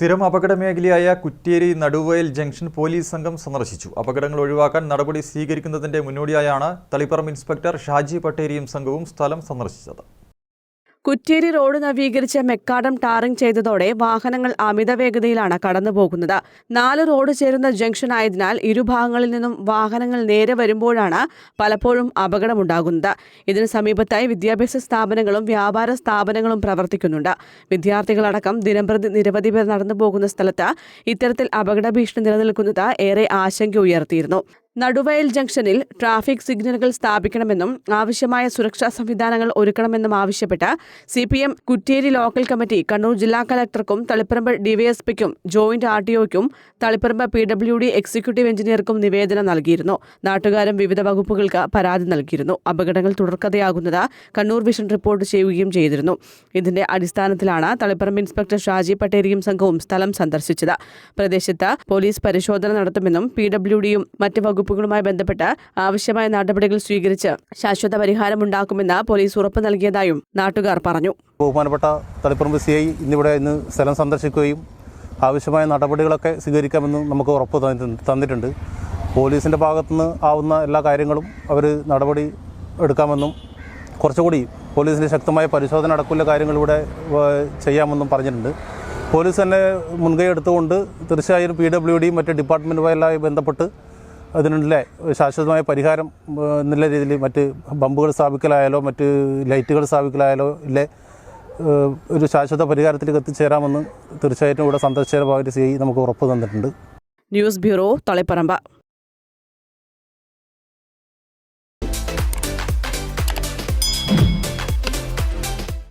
സ്ഥിരം അപകട മേഖലയായ കുറ്റ്യേരി നടുവയൽ ജംഗ്ഷൻ പോലീസ് സംഘം സന്ദർശിച്ചു. അപകടങ്ങൾ ഒഴിവാക്കാൻ നടപടി സ്വീകരിക്കുന്നതിന്റെ മുന്നോടിയായാണ് തളിപ്പറമ്പ് ഇൻസ്പെക്ടർ ഷാജി പട്ടേരിയും സംഘവും സ്ഥലം സന്ദർശിച്ചത്. കുറ്റ്യേരി റോഡ് നവീകരിച്ച് മെക്കാഡം ടാറിംഗ് ചെയ്തതോടെ വാഹനങ്ങൾ അമിത വേഗതയിലാണ് കടന്നുപോകുന്നത്. 4 റോഡ് ചേരുന്ന ജംഗ്ഷൻ ആയതിനാൽ ഇരുഭാഗങ്ങളിൽ നിന്നും വാഹനങ്ങൾ നേരെ വരുമ്പോഴാണ് പലപ്പോഴും അപകടമുണ്ടാകുന്നത്. ഇതിന് സമീപത്തായി വിദ്യാഭ്യാസ സ്ഥാപനങ്ങളും വ്യാപാര സ്ഥാപനങ്ങളും പ്രവർത്തിക്കുന്നുണ്ട്. വിദ്യാർത്ഥികളടക്കം ദിനംപ്രതി നിരവധി പേർ നടന്നുപോകുന്ന സ്ഥലത്ത് ഇത്തരത്തിൽ അപകട ഭീഷണി നിലനിൽക്കുന്നത് ഏറെ ആശങ്ക ഉയർത്തിയിരുന്നു. നടുവയൽ ജംഗ്ഷനിൽ ട്രാഫിക് സിഗ്നലുകൾ സ്ഥാപിക്കണമെന്നും ആവശ്യമായ സുരക്ഷാ സംവിധാനങ്ങൾ ഒരുക്കണമെന്നും ആവശ്യപ്പെട്ട് CPM Kuttyeri local committee Kannur ജില്ലാ കളക്ടർക്കും തളിപ്പറമ്പ് ഡിവൈഎസ്പിക്കും ജോയിന്റ് RTOയ്ക്കും തളിപ്പറമ്പ് PWD എക്സിക്യൂട്ടീവ് എഞ്ചിനീയർക്കും നിവേദനം നൽകിയിരുന്നു. നാട്ടുകാരും വിവിധ വകുപ്പുകൾക്ക് പരാതി നൽകിയിരുന്നു. അപകടങ്ങൾ തുടർക്കഥയാകുന്നത് കണ്ണൂർ വിഷൻ റിപ്പോർട്ട് ചെയ്യുകയും ചെയ്തിരുന്നു. ഇതിന്റെ അടിസ്ഥാനത്തിലാണ് തളിപ്പറമ്പ് ഇൻസ്പെക്ടർ ഷാജി പട്ടേരിയും സംഘവും സ്ഥലം സന്ദർശിച്ചത്. പ്രദേശത്ത് പോലീസ് പരിശോധന നടത്തുമെന്നും PWDയും മറ്റ് വകുപ്പുകളുമായി ബന്ധപ്പെട്ട് ആവശ്യമായ നടപടികൾ സ്വീകരിച്ച് ശാശ്വത പരിഹാരമുണ്ടാക്കുമെന്ന് പോലീസ് ഉറപ്പ് നൽകിയതായും നാട്ടുകാർ പറഞ്ഞു. ബഹുമാനപ്പെട്ട തളിപ്പറമ്പ് CI ഇന്ന് സ്ഥലം സന്ദർശിക്കുകയും ആവശ്യമായ നടപടികളൊക്കെ സ്വീകരിക്കാമെന്നും നമുക്ക് ഉറപ്പ് തന്നിട്ടുണ്ട്. പോലീസിൻ്റെ ഭാഗത്തുനിന്ന് ആവുന്ന എല്ലാ കാര്യങ്ങളും അവർ നടപടി എടുക്കാമെന്നും കുറച്ചുകൂടി പോലീസിൻ്റെ ശക്തമായ പരിശോധന അടക്കമുള്ള കാര്യങ്ങളിലൂടെ ചെയ്യാമെന്നും പറഞ്ഞിട്ടുണ്ട്. പോലീസ് തന്നെ മുൻകൈ എടുത്തുകൊണ്ട് തീർച്ചയായും PWD മറ്റ് ഡിപ്പാർട്ട്മെൻറ്റുമായി ബന്ധപ്പെട്ട് അതിനുള്ള ശാശ്വതമായ പരിഹാരം എന്നുള്ള രീതിയിൽ മറ്റ് ബമ്പുകൾ സ്ഥാപിക്കലായാലോ മറ്റ് ലൈറ്റുകൾ സ്ഥാപിക്കലായാലോ ഇല്ലേ ഒരു ശാശ്വത പരിഹാരത്തിലേക്ക് എത്തിച്ചേരാമെന്ന് തീർച്ചയായിട്ടും ഇവിടെ സന്ദർശകരുടെ ഭാഗത്ത് CI നമുക്ക് ഉറപ്പ് തന്നിട്ടുണ്ട്. News bureau, Taliparamba.